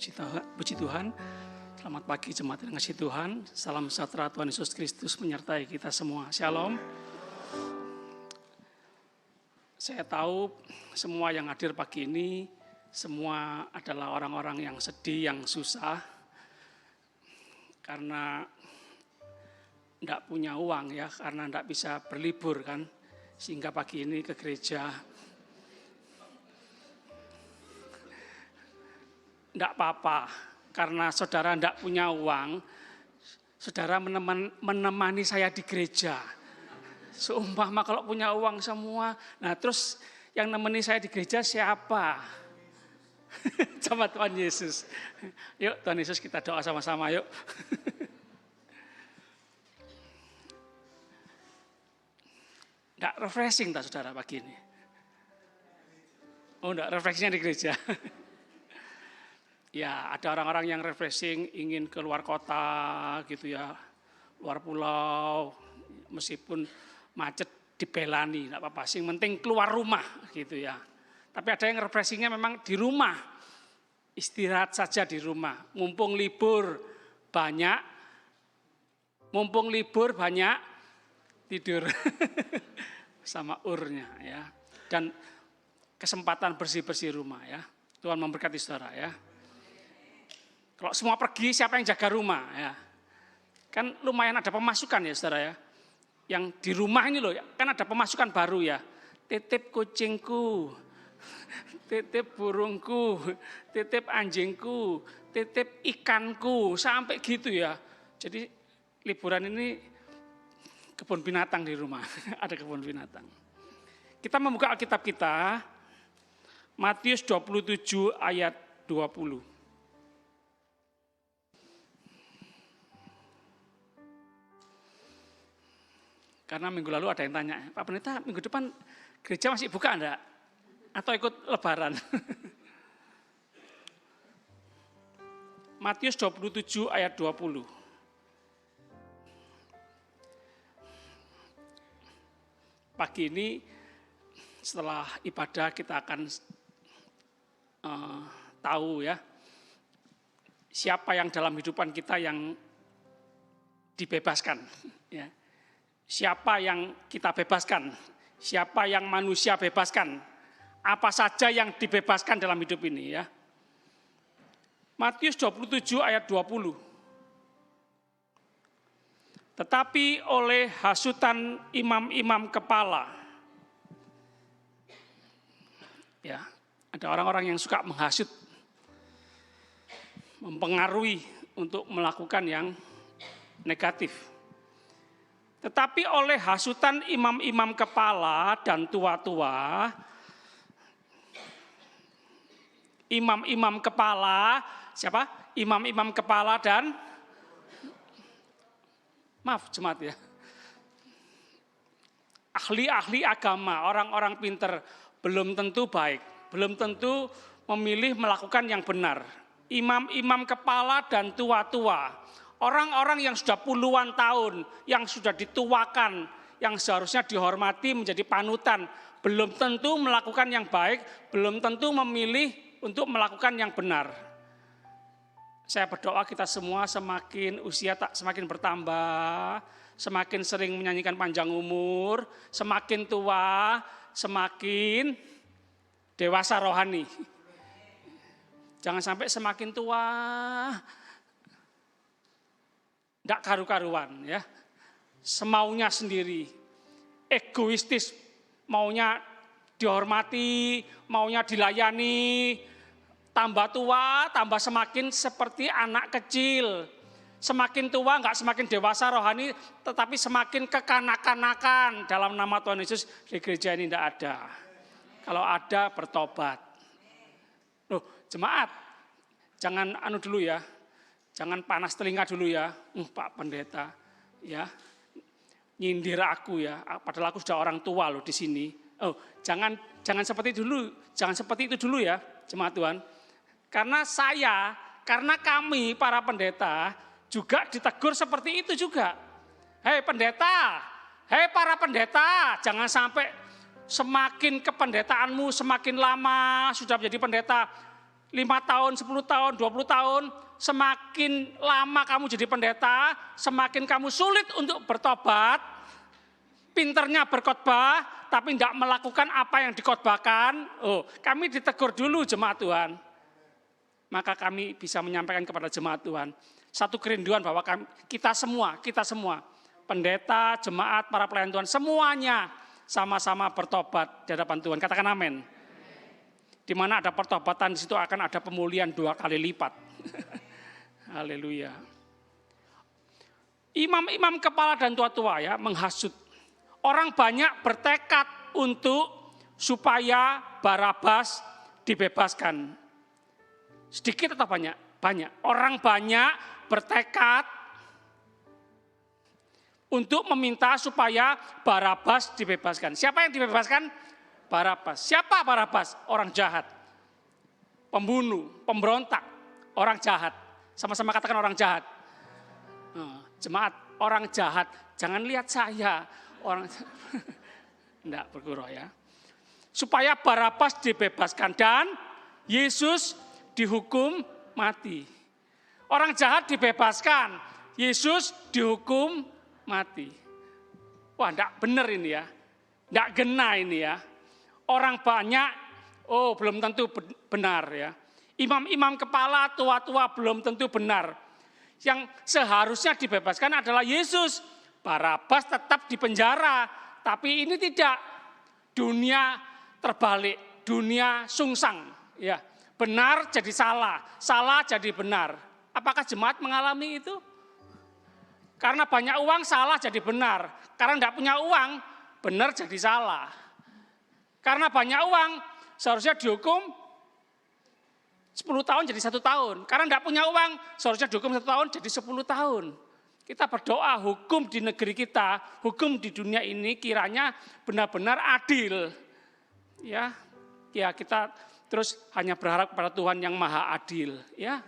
Puji Tuhan. Selamat pagi jemaat yang kasih Tuhan. Salam sejahtera Tuhan Yesus Kristus menyertai kita semua. Shalom. Saya tahu semua yang hadir pagi ini, semua adalah orang-orang yang sedih, yang susah. Karena tidak punya uang ya, karena tidak bisa berlibur kan. Sehingga pagi ini ke gereja. Tidak apa-apa, karena saudara tidak punya uang, saudara menemani saya di gereja. Seumpama kalau punya uang semua, nah terus yang nemeni saya di gereja siapa? Sama Tuhan Yesus. Yuk Tuhan Yesus kita doa sama-sama yuk. Tidak refreshing tak saudara pagi ini? Oh tidak refreshingnya di gereja. Ya, ada orang-orang yang refreshing, ingin keluar kota gitu ya, luar pulau, meskipun macet dibelani, enggak apa-apa, yang penting keluar rumah gitu ya. Tapi ada yang refreshingnya memang di rumah, istirahat saja di rumah, mumpung libur banyak tidur sama urnya ya. Dan kesempatan bersih-bersih rumah ya. Tuhan memberkati saudara ya. Kalau semua pergi, siapa yang jaga rumah? Ya. Kan lumayan ada pemasukan ya saudara ya. Yang di rumah ini loh, kan ada pemasukan baru ya. Titip kucingku, titip burungku, titip anjingku, titip ikanku, sampai gitu ya. Jadi liburan ini kebun binatang di rumah, ada kebun binatang. Kita membuka Alkitab kita, Matius 27 ayat 20. Karena minggu lalu ada yang tanya, Pak Pendeta minggu depan gereja masih buka enggak? Atau ikut lebaran? Matius 27 ayat 20. Pagi ini setelah ibadah kita akan tahu ya, siapa yang dalam kehidupan kita yang dibebaskan ya. Siapa yang kita bebaskan, siapa yang manusia bebaskan, apa saja yang dibebaskan dalam hidup ini ya. Matius 27 ayat 20. Tetapi oleh hasutan imam-imam kepala. Ya, ada orang-orang yang suka menghasut, mempengaruhi untuk melakukan yang negatif. Tetapi oleh hasutan imam-imam kepala dan tua-tua, imam-imam kepala, siapa? Imam-imam kepala dan, maaf jemaat ya, ahli-ahli agama, orang-orang pinter, belum tentu baik, belum tentu memilih melakukan yang benar. Imam-imam kepala dan tua-tua, orang-orang yang sudah puluhan tahun, yang sudah dituakan, yang seharusnya dihormati menjadi panutan, belum tentu melakukan yang baik, belum tentu memilih untuk melakukan yang benar. Saya berdoa kita semua semakin usia semakin bertambah, semakin sering menyanyikan panjang umur, semakin tua, semakin dewasa rohani. Jangan sampai semakin tua, tidak karu-karuan ya, semaunya sendiri, egoistis, maunya dihormati, maunya dilayani, tambah tua, tambah semakin seperti anak kecil, semakin tua nggak semakin dewasa rohani, tetapi semakin kekanak-kanakan. Dalam nama Tuhan Yesus di gereja ini tidak ada. Kalau ada bertobat. Loh jemaat, jangan dulu ya. Jangan panas telinga dulu ya, Pak Pendeta, ya nyindir aku ya. Padahal aku sudah orang tua loh di sini. Oh, jangan seperti itu dulu ya, jemaat Tuhan. Karena kami para pendeta juga ditegur seperti itu juga. Hei pendeta, hei para pendeta, jangan sampai semakin kependetaanmu semakin lama sudah menjadi pendeta, tahun, 10 tahun, 20 tahun, semakin lama kamu jadi pendeta, semakin kamu sulit untuk bertobat, pinternya berkhotbah, tapi tidak melakukan apa yang dikhotbahkan. Kami ditegur dulu jemaat Tuhan. Maka kami bisa menyampaikan kepada jemaat Tuhan satu kerinduan bahwa kita semua, pendeta, jemaat, para pelayan Tuhan, semuanya sama-sama bertobat di hadapan Tuhan. Katakan amin. Di mana ada pertobatan, di situ akan ada pemulihan 2 kali lipat. Haleluya. Imam-imam kepala dan tua-tua ya menghasut. Orang banyak bertekad untuk supaya Barabas dibebaskan. Sedikit atau banyak? Banyak. Orang banyak bertekad untuk meminta supaya Barabas dibebaskan. Siapa yang dibebaskan? Barabas. Siapa Barabas? Orang jahat. Pembunuh, pemberontak, orang jahat. Sama-sama katakan orang jahat. Jemaat, orang jahat. Jangan lihat saya. Orang enggak bergurau ya. Supaya Barabas dibebaskan dan Yesus dihukum mati. Orang jahat dibebaskan, Yesus dihukum mati. Wah, enggak benar ini ya. Enggak gena ini ya. Orang banyak, belum tentu benar ya. Imam-imam kepala, tua-tua belum tentu benar. Yang seharusnya dibebaskan adalah Yesus. Barabas tetap di penjara, tapi ini tidak. Dunia terbalik, dunia sungsang. Ya, benar jadi salah, salah jadi benar. Apakah jemaat mengalami itu? Karena banyak uang salah jadi benar. Karena tidak punya uang, benar jadi salah. Karena banyak uang seharusnya dihukum 10 tahun jadi 1 tahun. Karena tidak punya uang seharusnya dihukum 1 tahun jadi 10 tahun. Kita berdoa hukum di negeri kita, hukum di dunia ini kiranya benar-benar adil. Ya kita terus hanya berharap pada Tuhan yang maha adil. Ya,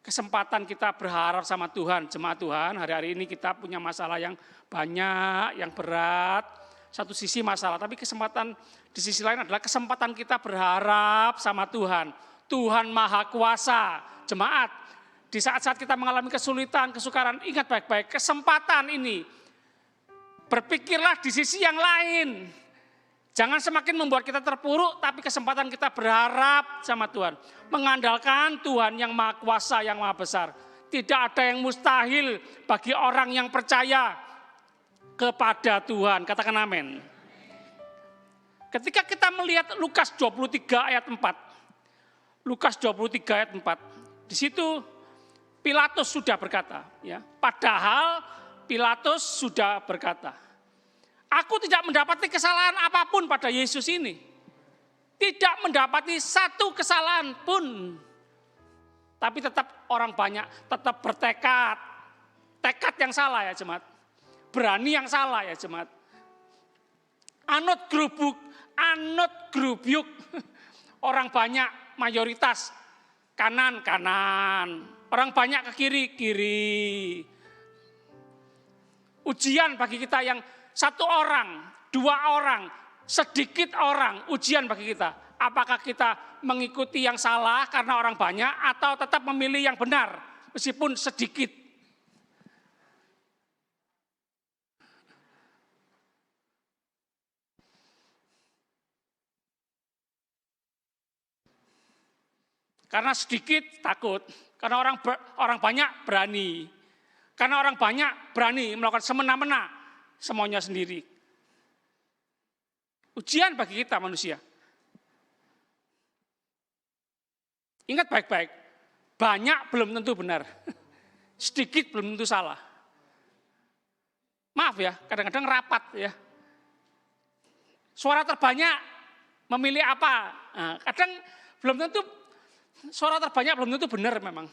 kesempatan kita berharap sama Tuhan, jemaat Tuhan. Hari-hari ini kita punya masalah yang banyak, yang berat. Satu sisi masalah, tapi kesempatan di sisi lain adalah kesempatan kita berharap sama Tuhan. Tuhan maha kuasa, jemaat. Di saat-saat kita mengalami kesulitan, kesukaran, ingat baik-baik kesempatan ini. Berpikirlah di sisi yang lain. Jangan semakin membuat kita terpuruk, tapi kesempatan kita berharap sama Tuhan. Mengandalkan Tuhan yang maha kuasa, yang maha besar. Tidak ada yang mustahil bagi orang yang percaya kepada Tuhan. Katakan amin. Ketika kita melihat Lukas 23 ayat 4. Lukas 23 ayat 4. Di situ Pilatus sudah berkata, ya. Padahal Pilatus sudah berkata, aku tidak mendapati kesalahan apapun pada Yesus ini. Tidak mendapati satu kesalahan pun. Tapi tetap orang banyak tetap bertekad. Tekad yang salah ya jemaat. Berani yang salah ya jemaat. Anut grubyuk. Orang banyak mayoritas kanan. Orang banyak ke kiri. Ujian bagi kita yang 1 orang, 2 orang, sedikit orang, ujian bagi kita. Apakah kita mengikuti yang salah karena orang banyak atau tetap memilih yang benar meskipun sedikit. Karena sedikit takut, karena orang banyak berani. Karena orang banyak berani melakukan semena-mena semuanya sendiri. Ujian bagi kita manusia. Ingat baik-baik, banyak belum tentu benar. Sedikit belum tentu salah. Maaf ya, kadang-kadang rapat ya. Suara terbanyak memilih apa? Nah, kadang belum tentu suara terbanyak belum tentu benar memang.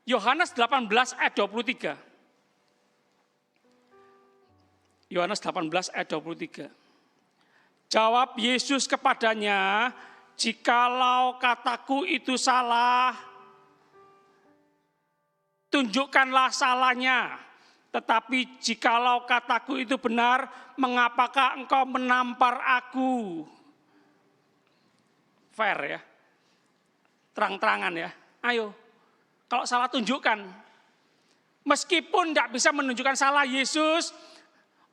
Yohanes 18 ayat 23. Yohanes 18 ayat 23. Jawab Yesus kepadanya, jikalau kataku itu salah, tunjukkanlah salahnya. Tetapi jikalau kataku itu benar, mengapakah engkau menampar aku? fair ya. Terang-terangan ya. Ayo, kalau salah tunjukkan. Meskipun tidak bisa menunjukkan salah Yesus,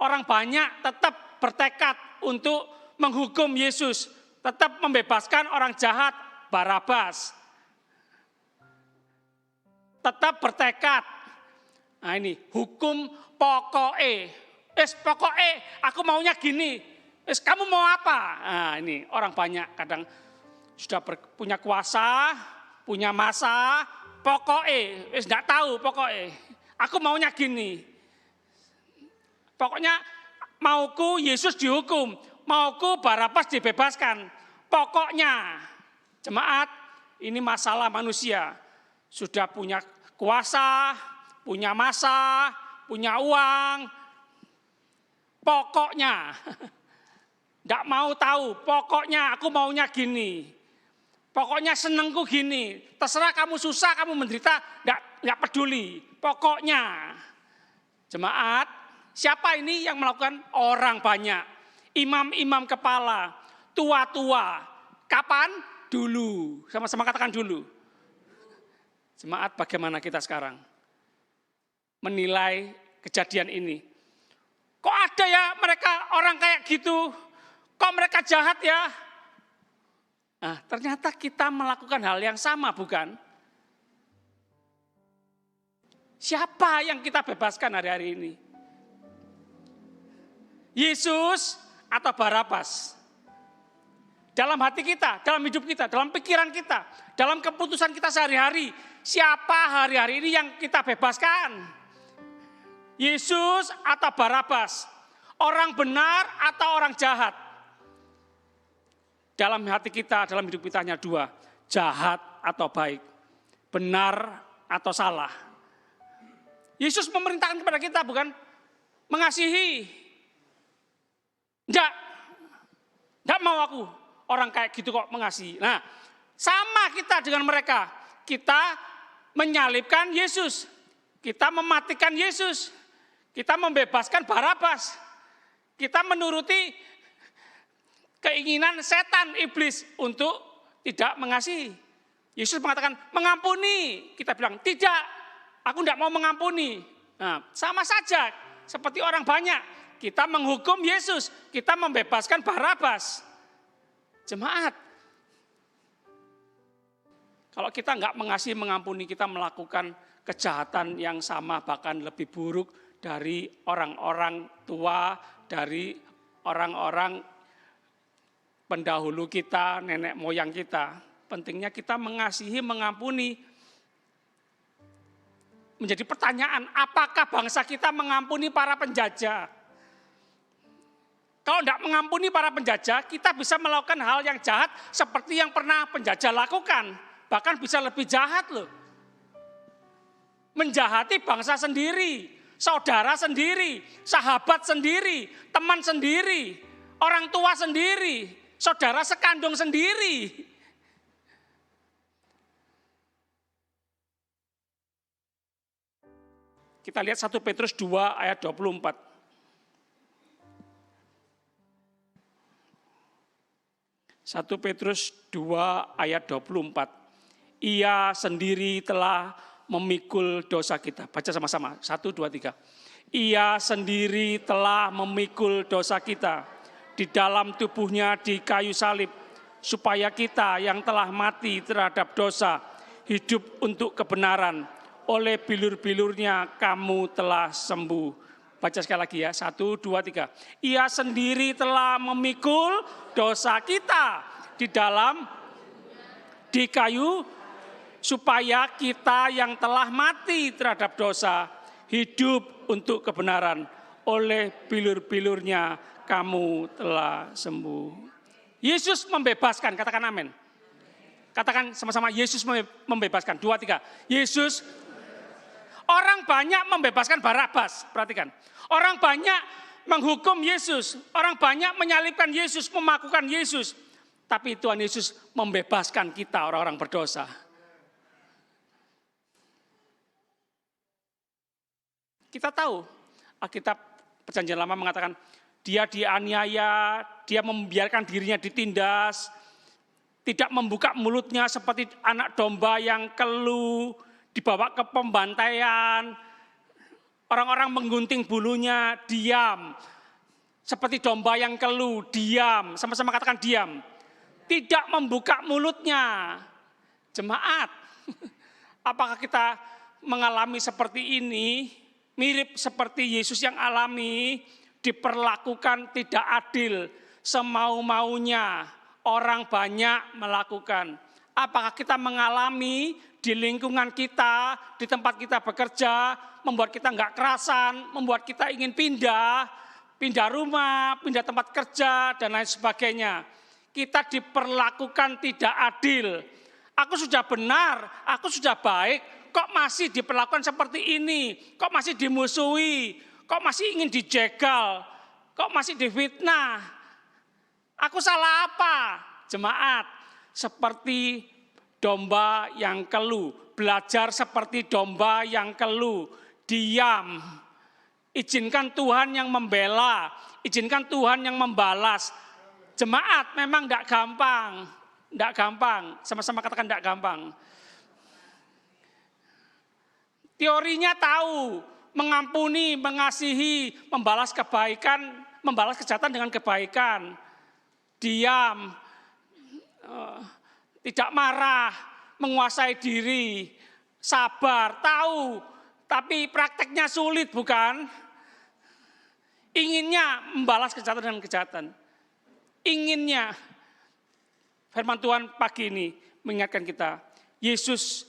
orang banyak tetap bertekad untuk menghukum Yesus. Tetap membebaskan orang jahat, Barabas. Tetap bertekad. Nah ini, hukum pokoknya aku maunya gini. Kamu mau apa? Nah ini, orang banyak kadang sudah punya kuasa, punya masa, pokoknya, enggak tahu pokoknya. Aku maunya gini. Pokoknya mauku Yesus dihukum, mauku Barabas dibebaskan. Pokoknya, jemaat, ini masalah manusia. Sudah punya kuasa, punya masa, punya uang. Pokoknya, enggak mau tahu, pokoknya aku maunya gini. Pokoknya senengku gini, terserah kamu susah, kamu menderita, enggak peduli. Pokoknya, jemaat, siapa ini yang melakukan? Orang banyak. Imam-imam kepala, tua-tua. Kapan? Dulu. Sama-sama katakan dulu. Jemaat, bagaimana kita sekarang menilai kejadian ini? Kok ada ya mereka orang kayak gitu? Kok mereka jahat ya? Nah, ternyata kita melakukan hal yang sama, bukan? Siapa yang kita bebaskan hari-hari ini? Yesus atau Barabas? Dalam hati kita, dalam hidup kita, dalam pikiran kita, dalam keputusan kita sehari-hari, siapa hari-hari ini yang kita bebaskan? Yesus atau Barabas? Orang benar atau orang jahat? Dalam hati kita, dalam hidup kita hanya dua, jahat atau baik, benar atau salah. Yesus memerintahkan kepada kita bukan mengasihi. Enggak mau aku orang kayak gitu kok mengasihi. Nah, sama kita dengan mereka. Kita menyalibkan Yesus. Kita mematikan Yesus. Kita membebaskan Barabas. Kita menuruti keinginan setan iblis untuk tidak mengasihi. Yesus mengatakan mengampuni. Kita bilang tidak, aku tidak mau mengampuni. Nah, sama saja seperti orang banyak. Kita menghukum Yesus, kita membebaskan Barabas. Jemaat, kalau kita nggak mengasihi, mengampuni, kita melakukan kejahatan yang sama, bahkan lebih buruk dari orang-orang tua, dari orang-orang pendahulu kita, nenek moyang kita. Pentingnya kita mengasihi, mengampuni. Menjadi pertanyaan, apakah bangsa kita mengampuni para penjajah? Kalau tidak mengampuni para penjajah, kita bisa melakukan hal yang jahat seperti yang pernah penjajah lakukan. Bahkan bisa lebih jahat loh. Menjahati bangsa sendiri, saudara sendiri, sahabat sendiri, teman sendiri, orang tua sendiri, saudara sekandung sendiri. Kita lihat 1 Petrus 2 ayat 24. 1 Petrus 2 ayat 24. Ia sendiri telah memikul dosa kita. Baca sama-sama. 1, 2, 3. Ia sendiri telah memikul dosa kita di dalam tubuhnya di kayu salib, supaya kita yang telah mati terhadap dosa hidup untuk kebenaran. Oleh bilur-bilurnya kamu telah sembuh. Baca sekali lagi ya, 1, 2, 3. Ia sendiri telah memikul dosa kita di kayu, supaya kita yang telah mati terhadap dosa hidup untuk kebenaran. Oleh bilur-bilurnya kamu telah sembuh. Yesus membebaskan, katakan amin. Katakan sama-sama, Yesus membebaskan. 2, 3. Yesus. Orang banyak membebaskan Barabas, perhatikan. Orang banyak menghukum Yesus, orang banyak menyalibkan Yesus, memakukan Yesus. Tapi Tuhan Yesus membebaskan kita orang-orang berdosa. Kita tahu, Alkitab Perjanjian Lama mengatakan, dia dianiaya, dia membiarkan dirinya ditindas, tidak membuka mulutnya seperti anak domba yang keluh, dibawa ke pembantaian. Orang-orang menggunting bulunya, diam. Seperti domba yang keluh, diam. Sama-sama katakan diam. Tidak membuka mulutnya. Jemaat, apakah kita mengalami seperti ini? Mirip seperti Yesus yang alami, diperlakukan tidak adil, semau-maunya. Orang banyak melakukan. Apakah kita mengalami di lingkungan kita, di tempat kita bekerja, membuat kita nggak kerasan, membuat kita ingin pindah rumah, pindah tempat kerja, dan lain sebagainya. Kita diperlakukan tidak adil. Aku sudah benar, aku sudah baik, kok masih diperlakukan seperti ini? Kok masih dimusuhi? Kok masih ingin dijegal? Kok masih difitnah? Aku salah apa? Jemaat, seperti domba yang keluh. Belajar seperti domba yang keluh. Diam. Izinkan Tuhan yang membela. Izinkan Tuhan yang membalas. Jemaat memang tidak gampang. Tidak gampang. Sama-sama katakan tidak gampang. Teorinya tahu. Mengampuni, mengasihi, membalas kebaikan, membalas kejahatan dengan kebaikan. Diam, tidak marah, menguasai diri, sabar, tahu, tapi prakteknya sulit bukan? Inginnya membalas kejahatan dengan kejahatan. Inginnya, firman Tuhan pagi ini mengingatkan kita, Yesus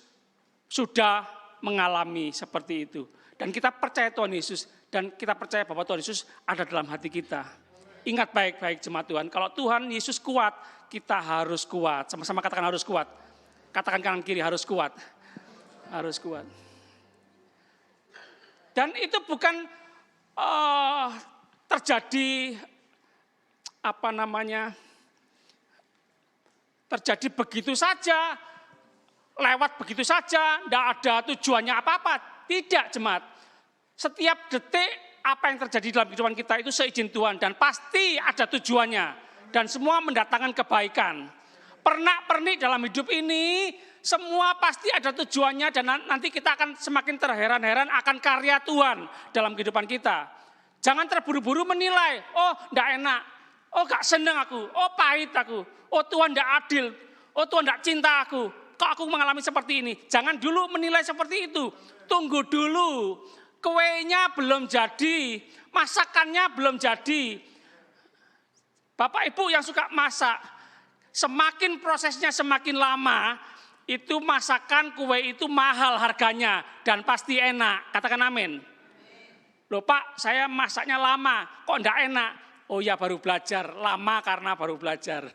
sudah mengalami seperti itu. Dan kita percaya Tuhan Yesus, dan kita percaya bahwa Tuhan Yesus ada dalam hati kita. Ingat baik-baik jemaat Tuhan, kalau Tuhan Yesus kuat, kita harus kuat. Sama-sama katakan harus kuat. Katakan kanan kiri harus kuat. Harus kuat. Dan itu bukan terjadi terjadi begitu saja, lewat begitu saja, tidak ada tujuannya apa-apa. Tidak jemaat. Setiap detik apa yang terjadi dalam kehidupan kita itu seizin Tuhan dan pasti ada tujuannya dan semua mendatangkan kebaikan. Pernak-pernik dalam hidup ini semua pasti ada tujuannya dan nanti kita akan semakin terheran-heran akan karya Tuhan dalam kehidupan kita. Jangan terburu-buru menilai, oh enggak enak, oh enggak seneng aku, oh pahit aku, oh Tuhan enggak adil, oh Tuhan enggak cinta aku, kok aku mengalami seperti ini. Jangan dulu menilai seperti itu, tunggu dulu. Kuenya belum jadi, masakannya belum jadi. Bapak Ibu yang suka masak, semakin prosesnya semakin lama, itu masakan kue itu mahal harganya dan pasti enak. Katakan amin. Loh Pak, saya masaknya lama, kok enggak enak? Oh ya baru belajar, lama karena baru belajar.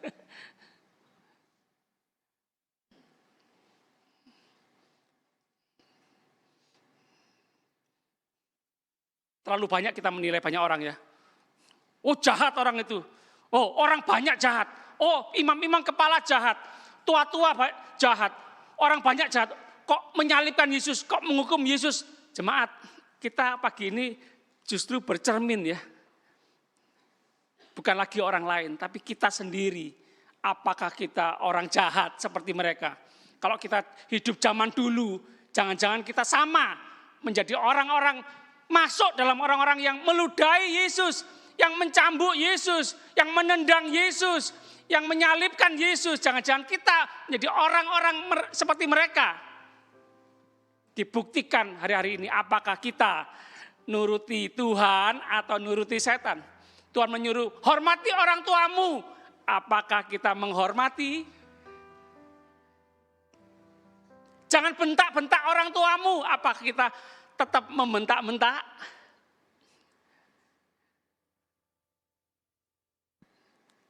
Terlalu banyak kita menilai banyak orang ya. Oh jahat orang itu. Oh orang banyak jahat. Oh imam-imam kepala jahat. Tua-tua jahat. Orang banyak jahat. Kok menyalibkan Yesus? Kok menghukum Yesus? Jemaat, kita pagi ini justru bercermin ya. Bukan lagi orang lain, tapi kita sendiri. Apakah kita orang jahat seperti mereka? Kalau kita hidup zaman dulu, jangan-jangan kita sama menjadi orang-orang masuk dalam orang-orang yang meludahi Yesus, yang mencambuk Yesus, yang menendang Yesus, yang menyalibkan Yesus. Jangan-jangan kita menjadi orang-orang seperti mereka. Dibuktikan hari-hari ini apakah kita nuruti Tuhan atau nuruti setan. Tuhan menyuruh hormati orang tuamu. Apakah kita menghormati? Jangan bentak-bentak orang tuamu. Apakah kita tetap membentak-bentak?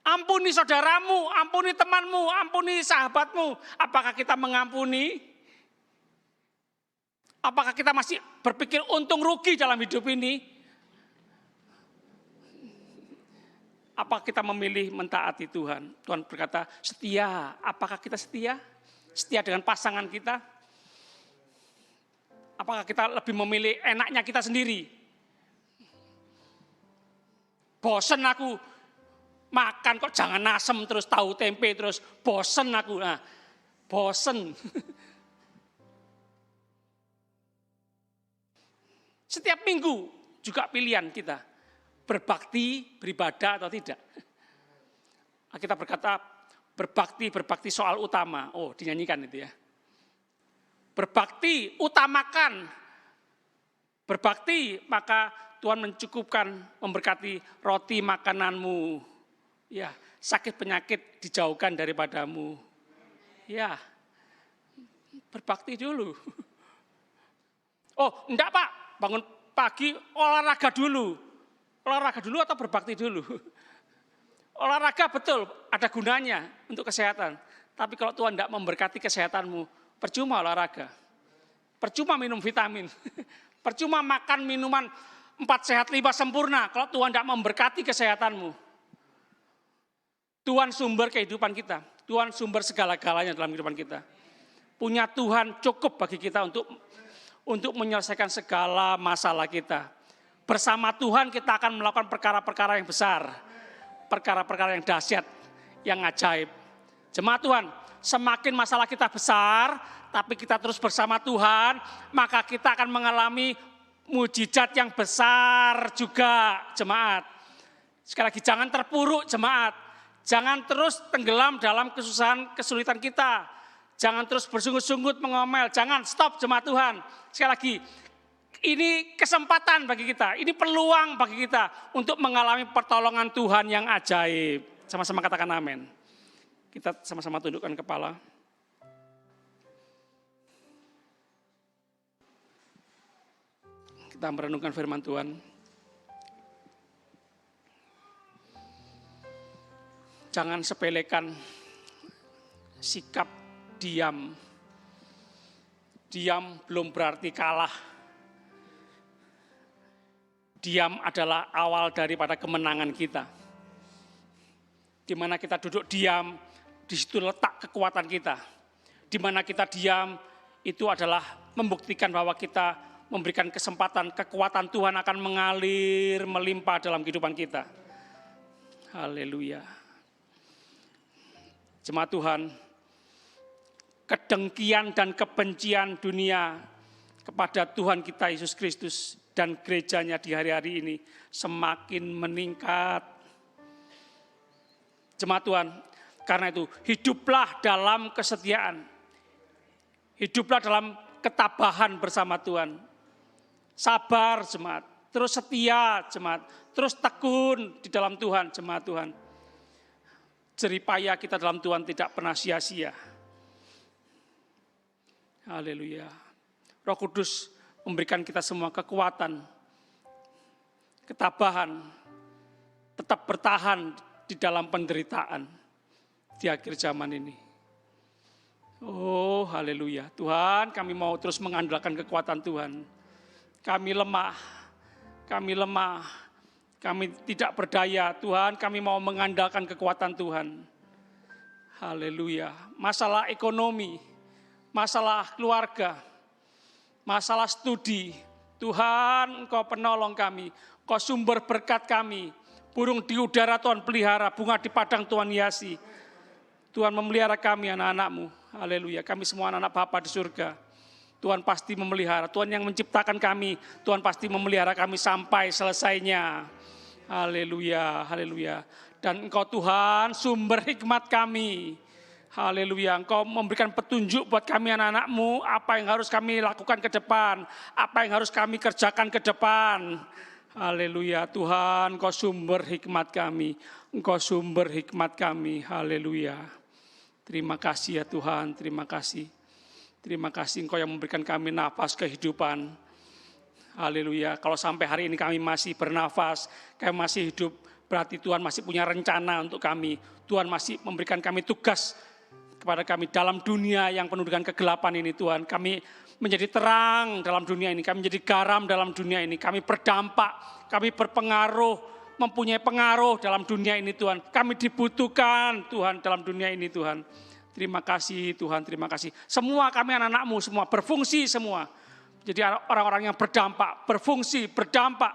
Ampuni saudaramu, ampuni temanmu, ampuni sahabatmu. Apakah kita mengampuni? Apakah kita masih berpikir untung rugi dalam hidup ini? Apakah kita memilih mentaati Tuhan? Tuhan berkata setia. Apakah kita setia? Setia dengan pasangan kita? Apakah kita lebih memilih enaknya kita sendiri? Bosen aku Makan kok jangan asem terus, tahu tempe terus, bosen aku. Nah, bosen. Setiap minggu juga pilihan kita, berbakti, beribadah atau tidak. Kita berkata berbakti soal utama. Oh, dinyanyikan itu ya. Berbakti, utamakan. Berbakti, maka Tuhan mencukupkan, memberkati roti makananmu. Ya, sakit penyakit dijauhkan daripadamu. Ya, berbakti dulu. Oh, enggak Pak, bangun pagi olahraga dulu. Olahraga dulu atau berbakti dulu? Olahraga betul, ada gunanya untuk kesehatan. Tapi kalau Tuhan enggak memberkati kesehatanmu, percuma olahraga. Percuma minum vitamin. Percuma makan minuman 4 sehat 5 sempurna kalau Tuhan enggak memberkati kesehatanmu. Tuhan sumber kehidupan kita. Tuhan sumber segala-galanya dalam kehidupan kita. Punya Tuhan cukup bagi kita untuk menyelesaikan segala masalah kita. Bersama Tuhan kita akan melakukan perkara-perkara yang besar. Perkara-perkara yang dahsyat, yang ajaib. Jemaat Tuhan, semakin masalah kita besar, tapi kita terus bersama Tuhan, maka kita akan mengalami mujizat yang besar juga, jemaat. Sekali lagi, jangan terpuruk jemaat. Jangan terus tenggelam dalam kesusahan, kesulitan kita. Jangan terus bersungut-sungut mengomel. Jangan, stop jemaat Tuhan. Sekali lagi, ini kesempatan bagi kita. Ini peluang bagi kita untuk mengalami pertolongan Tuhan yang ajaib. Sama-sama katakan amin. Kita sama-sama tundukkan kepala. Kita merenungkan firman Tuhan. Jangan sepelekan sikap diam. Diam belum berarti kalah. Diam adalah awal daripada kemenangan kita. Di mana kita duduk diam, di situ letak kekuatan kita. Di mana kita diam, itu adalah membuktikan bahwa kita memberikan kesempatan, kekuatan Tuhan akan mengalir, melimpah dalam kehidupan kita. Haleluya. Jemaat Tuhan, kedengkian dan kebencian dunia kepada Tuhan kita Yesus Kristus dan gerejanya di hari-hari ini semakin meningkat. Jemaat Tuhan, karena itu hiduplah dalam kesetiaan. Hiduplah dalam ketabahan bersama Tuhan. Sabar jemaat, terus setia jemaat, terus tekun di dalam Tuhan jemaat Tuhan. Jeripaya kita dalam Tuhan tidak pernah sia-sia. Haleluya. Roh Kudus memberikan kita semua kekuatan, ketabahan, tetap bertahan di dalam penderitaan di akhir zaman ini. Oh haleluya. Tuhan, kami mau terus mengandalkan kekuatan Tuhan. Kami lemah, kami tidak berdaya. Tuhan, kami mau mengandalkan kekuatan Tuhan. Haleluya. Masalah ekonomi, masalah keluarga, masalah studi. Tuhan, Engkau penolong kami, Engkau sumber berkat kami. Burung di udara Tuhan pelihara, bunga di padang Tuhan hiasi. Tuhan memelihara kami anak-anak-Mu. Haleluya. Kami semua anak-anak Bapa di surga. Tuhan pasti memelihara. Tuhan yang menciptakan kami, Tuhan pasti memelihara kami sampai selesainya. Haleluya, haleluya. Dan Engkau Tuhan sumber hikmat kami. Haleluya, Engkau memberikan petunjuk buat kami anak-anak-Mu, apa yang harus kami lakukan ke depan, apa yang harus kami kerjakan ke depan. Haleluya, Tuhan Engkau sumber hikmat kami, Engkau sumber hikmat kami. Haleluya. Terima kasih ya Tuhan, terima kasih. Terima kasih Engkau yang memberikan kami nafas kehidupan. Haleluya. Kalau sampai hari ini kami masih bernafas, kami masih hidup, berarti Tuhan masih punya rencana untuk kami. Tuhan masih memberikan kami tugas kepada kami dalam dunia yang penuh dengan kegelapan ini Tuhan. Kami menjadi terang dalam dunia ini, kami menjadi garam dalam dunia ini. Kami berdampak, kami berpengaruh, mempunyai pengaruh dalam dunia ini Tuhan. Kami dibutuhkan Tuhan dalam dunia ini Tuhan. Terima kasih Tuhan, terima kasih. Semua kami anak-anak-Mu semua berfungsi semua. Jadi orang-orang yang berdampak, berfungsi, berdampak,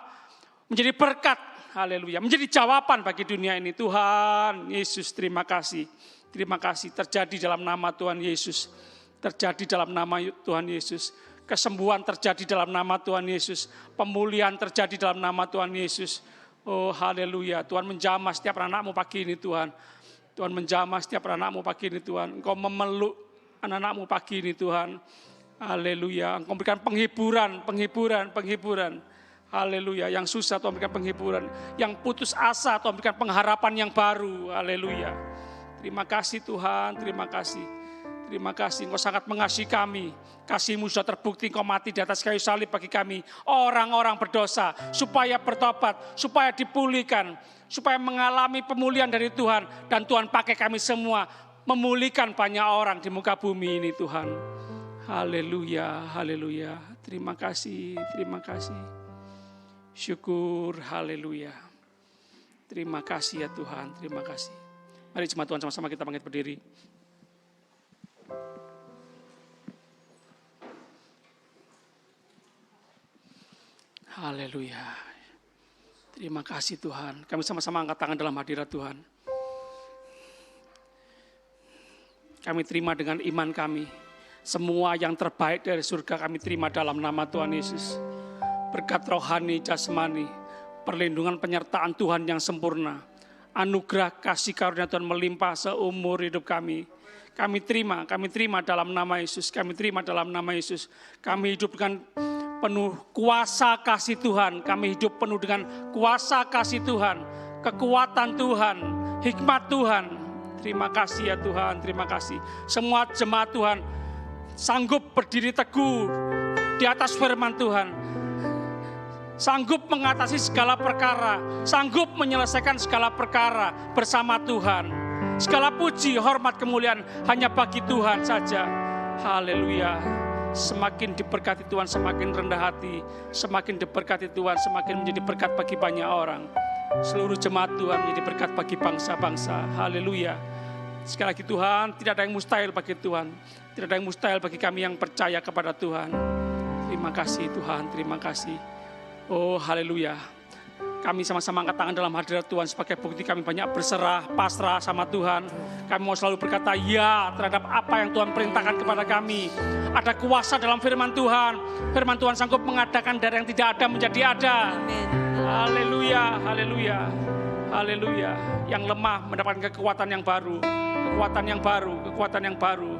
menjadi berkat. Haleluya. Menjadi jawaban bagi dunia ini. Tuhan Yesus, terima kasih. Terima kasih. Terjadi dalam nama Tuhan Yesus. Terjadi dalam nama Tuhan Yesus. Kesembuhan terjadi dalam nama Tuhan Yesus. Pemulihan terjadi dalam nama Tuhan Yesus. Oh haleluya. Tuhan menjamah setiap anak-anak-Mu pagi ini Tuhan. Tuhan menjamah setiap anak-anak-Mu pagi ini Tuhan. Engkau memeluk anak-anak-Mu pagi ini Tuhan. Haleluya. Engkau berikan penghiburan. Haleluya. Yang susah Tuhan berikan penghiburan. Yang putus asa Tuhan berikan pengharapan yang baru. Haleluya. Terima kasih Tuhan. Terima kasih. Terima kasih, Engkau sangat mengasihi kami. Kasih-Mu sudah terbukti, Engkau mati di atas kayu salib bagi kami. Orang-orang berdosa, supaya bertobat, supaya dipulihkan, supaya mengalami pemulihan dari Tuhan. Dan Tuhan pakai kami semua, memulihkan banyak orang di muka bumi ini Tuhan. Haleluya, haleluya. Terima kasih, terima kasih. Syukur, haleluya. Terima kasih ya Tuhan, terima kasih. Mari jemaat Tuhan sama-sama kita bangkit berdiri. Haleluya. Terima kasih Tuhan. Kami sama-sama angkat tangan dalam hadirat Tuhan. Kami terima dengan iman kami. Semua yang terbaik dari surga kami terima dalam nama Tuhan Yesus. Berkat rohani, jasmani, perlindungan penyertaan Tuhan yang sempurna. Anugerah kasih karunia Tuhan melimpah seumur hidup kami. Kami terima dalam nama Yesus. Kami terima dalam nama Yesus. Kami hidup dengan penuh kuasa kasih Tuhan. Kami hidup penuh dengan kuasa kasih Tuhan. Kekuatan Tuhan, hikmat Tuhan. Terima kasih ya Tuhan, terima kasih. Semua jemaat Tuhan sanggup berdiri teguh di atas firman Tuhan. Sanggup mengatasi segala perkara. Sanggup menyelesaikan segala perkara bersama Tuhan. Segala puji, hormat, kemuliaan hanya bagi Tuhan saja. Haleluya. Semakin diberkati Tuhan, semakin rendah hati. Semakin diberkati Tuhan, semakin menjadi berkat bagi banyak orang. Seluruh jemaat Tuhan menjadi berkat bagi bangsa-bangsa. Haleluya. Sekali lagi Tuhan, tidak ada yang mustahil bagi Tuhan. Tidak ada yang mustahil bagi kami yang percaya kepada Tuhan. Terima kasih Tuhan, terima kasih. Oh haleluya. Kami sama-sama angkat tangan dalam hadirat Tuhan sebagai bukti kami banyak berserah, pasrah sama Tuhan. Kami mau selalu berkata ya terhadap apa yang Tuhan perintahkan kepada kami. Ada kuasa dalam firman Tuhan. Firman Tuhan sanggup mengadakan dari yang tidak ada menjadi ada. Haleluya, haleluya, haleluya. Yang lemah mendapatkan kekuatan yang baru. Kekuatan yang baru, kekuatan yang baru.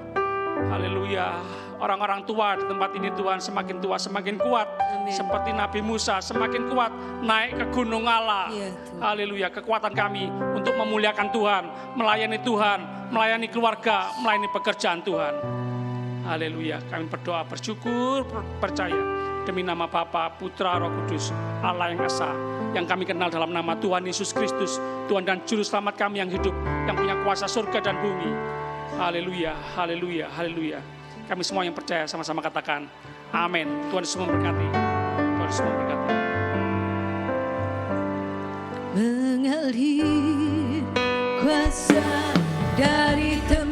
Haleluya. Orang-orang tua di tempat ini Tuhan semakin tua semakin kuat. Amen. Seperti Nabi Musa semakin kuat naik ke gunung Allah. Ya, haleluya. Kekuatan kami untuk memuliakan Tuhan, melayani Tuhan, melayani keluarga, melayani pekerjaan Tuhan. Haleluya. Kami berdoa bersyukur percaya demi nama Bapa, Putra, Roh Kudus, Allah yang esa, yang kami kenal dalam nama Tuhan Yesus Kristus, Tuhan dan Juru Selamat kami yang hidup, yang punya kuasa surga dan bumi. Haleluya, haleluya, haleluya. Kami semua yang percaya sama-sama katakan amin. Tuhan Yesus memberkati. Tuhan Yesus memberkati. Mengalir kuasa dari Tuhan.